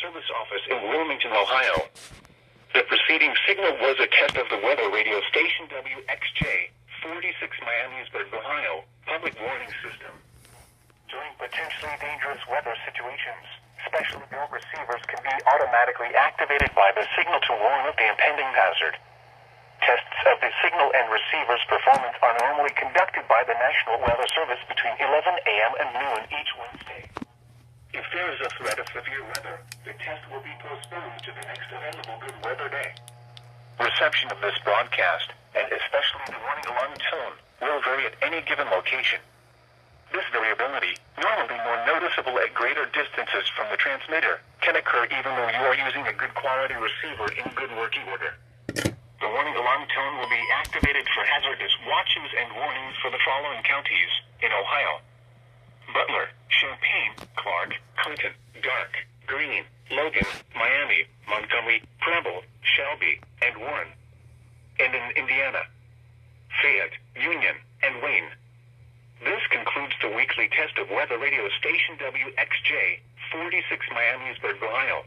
Service Office in Wilmington, Ohio. The preceding signal was a test of the weather radio station WXJ-46 Miamisburg, Ohio, public warning system. During potentially dangerous weather situations, specially built receivers can be automatically activated by the signal to warn of the impending hazard. Tests of the signal and receiver's performance are normally conducted by the National Weather Service between 11 a.m. and noon each Wednesday. If there is a threat of severe weather, the test will be postponed to the next available good weather day. Reception of this broadcast, and especially the warning alarm tone, will vary at any given location. This variability, normally more noticeable at greater distances from the transmitter, can occur even though you are using a good quality receiver in good working order. The warning alarm tone will be activated for hazardous watches and warnings for the following counties in Ohio: Butler, Champaign, Clark, Clinton, Dark, Greene, Logan, Miami, Montgomery, Preble, Shelby, and Warren. And in Indiana, Fayette, Union, and Wayne. This concludes the weekly test of weather radio station WXJ-46 Miamisburg, Ohio.